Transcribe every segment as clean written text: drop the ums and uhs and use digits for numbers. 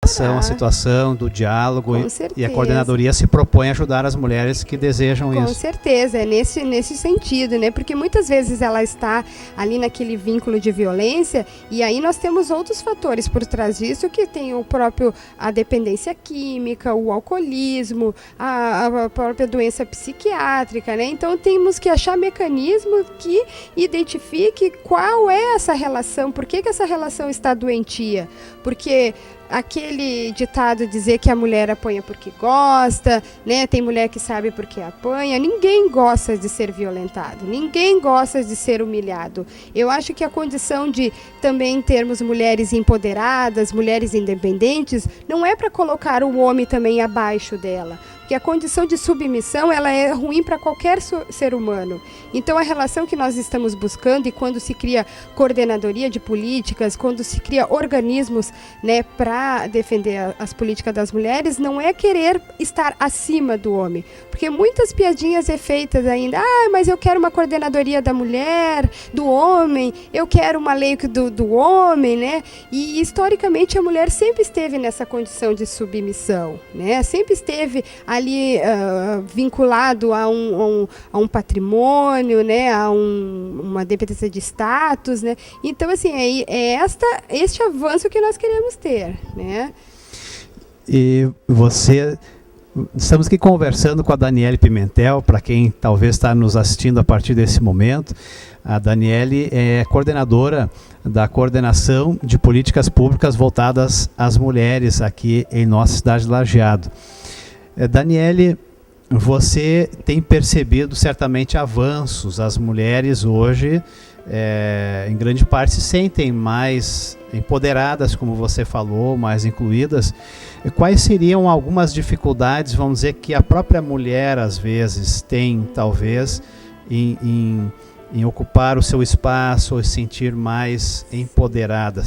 adaptação à situação, do diálogo, e a coordenadoria se propõe a ajudar as mulheres que desejam isso. Com certeza, é nesse sentido, né? Porque muitas vezes ela está ali naquele vínculo de violência, e aí nós temos outros fatores por trás disso, que tem a dependência química, o alcoolismo, a própria doença psiquiátrica, né? Então temos que achar mecanismo que identifique qual é essa relação, por que essa relação está doentia, porque aquele ditado dizer que a mulher apanha porque gosta, né? Tem mulher que sabe porque apanha. Ninguém gosta de ser violentado, ninguém gosta de ser humilhado. Eu acho que a condição de também termos mulheres empoderadas, mulheres independentes, não é para colocar o homem também abaixo dela. Porque a condição de submissão, ela é ruim para qualquer ser humano. Então, a relação que nós estamos buscando, e quando se cria coordenadoria de políticas, quando se cria organismos, né, para defender as políticas das mulheres, não é querer estar acima do homem. Porque muitas piadinhas é feitas ainda, mas eu quero uma coordenadoria da mulher, do homem, eu quero uma lei do homem, né? E, historicamente, a mulher sempre esteve nessa condição de submissão, né? Sempre esteve ali vinculado a um patrimônio, né, a uma dependência de status, né? Então, assim, este avanço que nós queremos ter, né? E estamos aqui conversando com a Daniele Pimentel, para quem talvez está nos assistindo a partir desse momento. A Daniele é coordenadora da Coordenação de Políticas Públicas voltadas às mulheres aqui em nossa cidade de Lajeado. Daniele, você tem percebido certamente avanços. As mulheres hoje, em grande parte, se sentem mais empoderadas, como você falou, mais incluídas. Quais seriam algumas dificuldades, vamos dizer, que a própria mulher às vezes tem, talvez, em ocupar o seu espaço ou se sentir mais empoderada?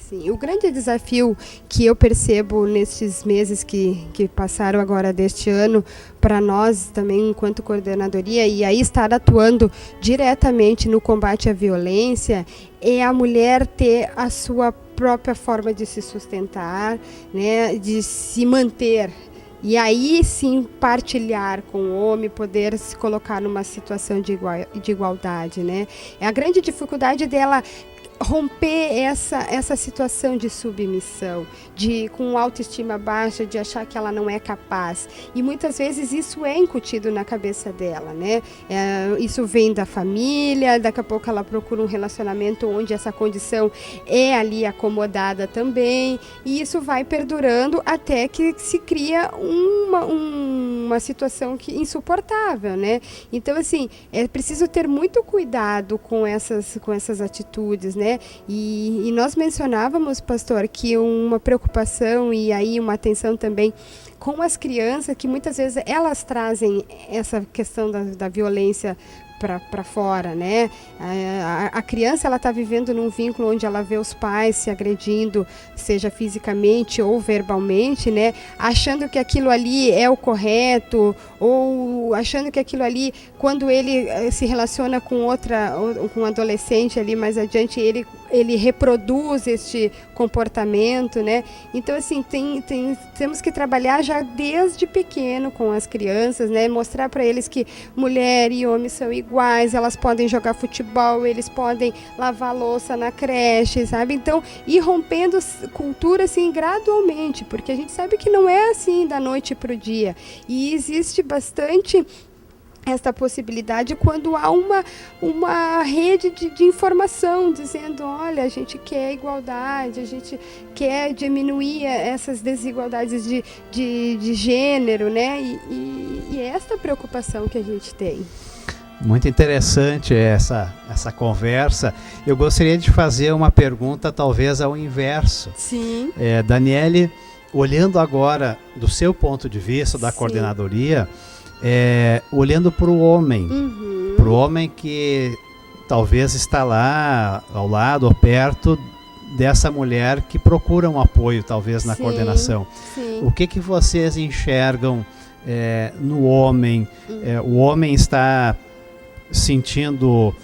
Sim, o grande desafio que eu percebo nesses meses que passaram agora deste ano, para nós também enquanto coordenadoria, e aí estar atuando diretamente no combate à violência, é a mulher ter a sua própria forma de se sustentar, né, de se manter. E aí sim partilhar com o homem, poder se colocar numa situação de igualdade, né? É a grande dificuldade dela romper essa situação de submissão, com autoestima baixa, de achar que ela não é capaz. E muitas vezes isso é incutido na cabeça dela, né? Isso vem da família, daqui a pouco ela procura um relacionamento onde essa condição é ali acomodada também, e isso vai perdurando até que se cria uma situação insuportável, né? Então, assim, é preciso ter muito cuidado com essas atitudes, né? E nós mencionávamos, pastor, que uma preocupação e aí uma atenção também com as crianças, que muitas vezes elas trazem essa questão da violência para fora, né? A criança, ela está vivendo num vínculo onde ela vê os pais se agredindo, seja fisicamente ou verbalmente, né? Achando que aquilo ali é o correto, ou achando que aquilo ali, quando ele se relaciona com um adolescente ali mais adiante, ele reproduz este comportamento, né? Então, assim, temos que trabalhar já desde pequeno com as crianças, né? Mostrar para eles que mulher e homem são iguais, elas podem jogar futebol, eles podem lavar louça na creche, sabe? Então, ir rompendo cultura, assim, gradualmente, porque a gente sabe que não é assim da noite para o dia. E existe bastante esta possibilidade quando há uma rede de informação dizendo, olha, a gente quer igualdade, a gente quer diminuir essas desigualdades de gênero, né? E é esta preocupação que a gente tem. Muito interessante essa conversa. Eu gostaria de fazer uma pergunta talvez ao inverso. Sim. Daniele, olhando agora do seu ponto de vista da coordenadoria, olhando para o homem, para o homem que talvez está lá ao lado ou perto dessa mulher que procura um apoio talvez na coordenação. Sim. O que vocês enxergam no homem? O homem está sentindo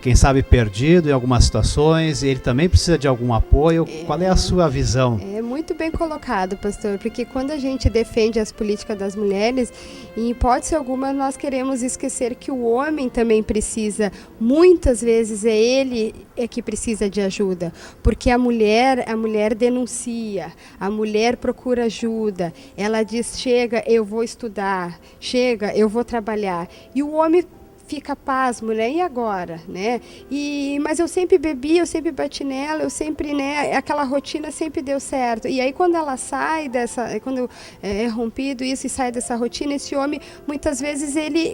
quem sabe perdido em algumas situações, e ele também precisa de algum apoio. Qual é a sua visão? É muito bem colocado, pastor, porque quando a gente defende as políticas das mulheres, em hipótese alguma nós queremos esquecer que o homem também precisa, muitas vezes é ele que precisa de ajuda, porque a mulher denuncia, a mulher procura ajuda, ela diz, chega, eu vou estudar, chega, eu vou trabalhar, e o homem fica pasmo, né? E agora, né? Mas eu sempre bebi, eu sempre bati nela, eu sempre, né? Aquela rotina sempre deu certo. E aí quando ela sai dessa, quando é rompido isso e sai dessa rotina, esse homem muitas vezes ele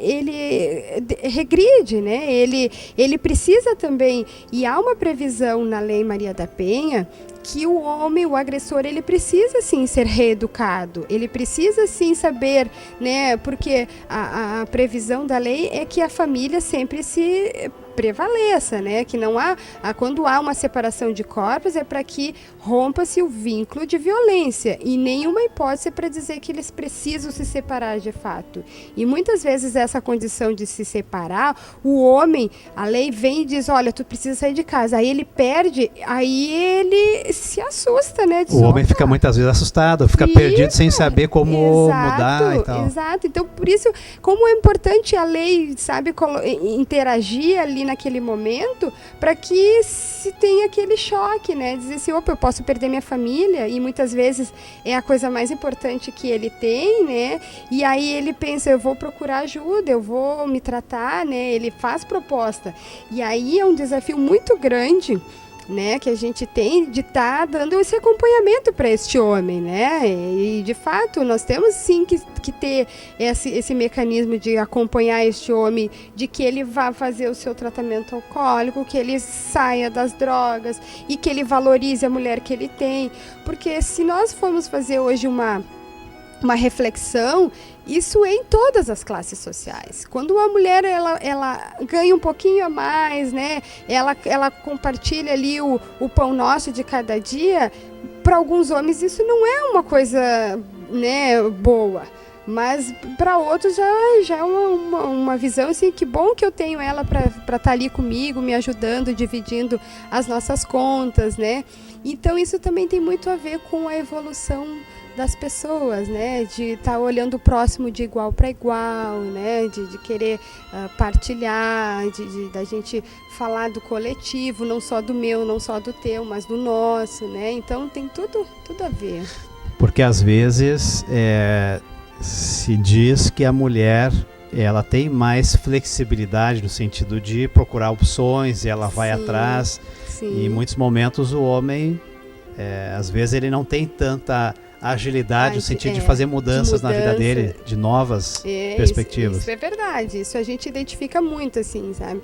regride, né? Ele precisa também, e há uma previsão na Lei Maria da Penha que o homem, o agressor, ele precisa sim ser reeducado, ele precisa sim saber, né, porque a previsão da lei é que a família sempre se prevaleça, né, que não há, quando há uma separação de corpos é para que rompa-se o vínculo de violência, e nenhuma hipótese é para dizer que eles precisam se separar de fato. E muitas vezes essa condição de se separar, o homem, a lei vem e diz, olha, tu precisa sair de casa, aí ele perde, aí ele se assusta, né? Diz, o homem fica muitas vezes assustado, fica perdido sem saber como mudar e tal. Exato, então por isso, como é importante a lei, sabe, interagir ali naquele momento, para que se tenha aquele choque, né? Dizer assim, opa, eu posso perder minha família, e muitas vezes é a coisa mais importante que ele tem, né? E aí ele pensa, eu vou procurar ajuda, eu vou me tratar, né? Ele faz proposta. E aí é um desafio muito grande, né, que a gente tem de estar dando esse acompanhamento para este homem, né, e de fato nós temos sim que ter esse mecanismo de acompanhar este homem, de que ele vá fazer o seu tratamento alcoólico, que ele saia das drogas e que ele valorize a mulher que ele tem, porque se nós formos fazer hoje uma reflexão, isso é em todas as classes sociais. Quando uma mulher ela ganha um pouquinho a mais, né? Ela compartilha ali o pão nosso de cada dia, para alguns homens isso não é uma coisa, né, boa. Mas para outros já é uma visão assim, que bom que eu tenho ela para estar ali comigo, me ajudando, dividindo as nossas contas, né? Então isso também tem muito a ver com a evolução das pessoas, né, de estar olhando o próximo de igual para igual, né, de querer partilhar, da gente falar do coletivo, não só do meu, não só do teu, mas do nosso, né, então tem tudo a ver. Porque às vezes se diz que a mulher ela tem mais flexibilidade no sentido de procurar opções, e ela vai atrás, e em muitos momentos o homem, às vezes ele não tem tanta agilidade no sentido de fazer mudanças na vida dele, de novas perspectivas. Isso é verdade, isso a gente identifica muito, assim, sabe?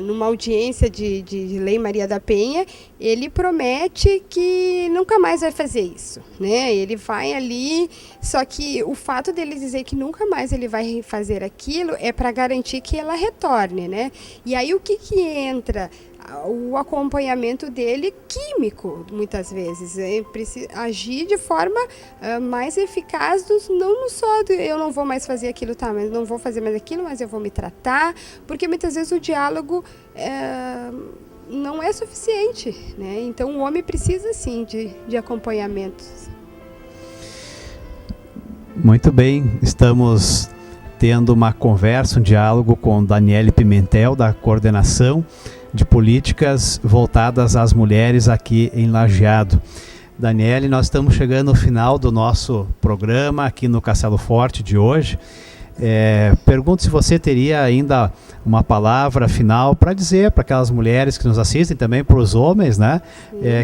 Numa audiência de Lei Maria da Penha, ele promete que nunca mais vai fazer isso, né? Ele vai ali, só que o fato dele dizer que nunca mais ele vai fazer aquilo é para garantir que ela retorne, né? E aí o que entra? O acompanhamento dele químico, muitas vezes, precisa agir de forma mais eficaz, não só eu não vou mais fazer aquilo, tá, mas não vou fazer mais aquilo, mas eu vou me tratar, porque muitas vezes o diálogo não é suficiente, né? Então o homem precisa sim de acompanhamento. Muito bem, estamos tendo uma conversa, um diálogo com Daniele Pimentel, da coordenação de políticas voltadas às mulheres aqui em Lajeado. Daniele, nós estamos chegando ao final do nosso programa aqui no Castelo Forte de hoje. Pergunto se você teria ainda uma palavra final para dizer para aquelas mulheres que nos assistem, também para os homens, né?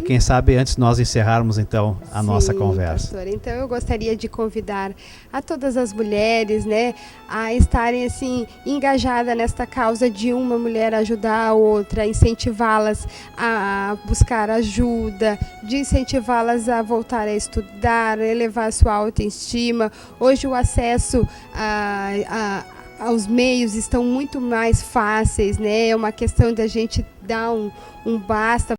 Quem sabe antes de nós encerrarmos então a nossa conversa. Pastor, então eu gostaria de convidar a todas as mulheres, né, a estarem assim engajadas nesta causa de uma mulher ajudar a outra, incentivá-las a buscar ajuda, de incentivá-las a voltar a estudar, a elevar a sua autoestima. Hoje o acesso aos meios estão muito mais fáceis, né? É uma questão da gente dar um basta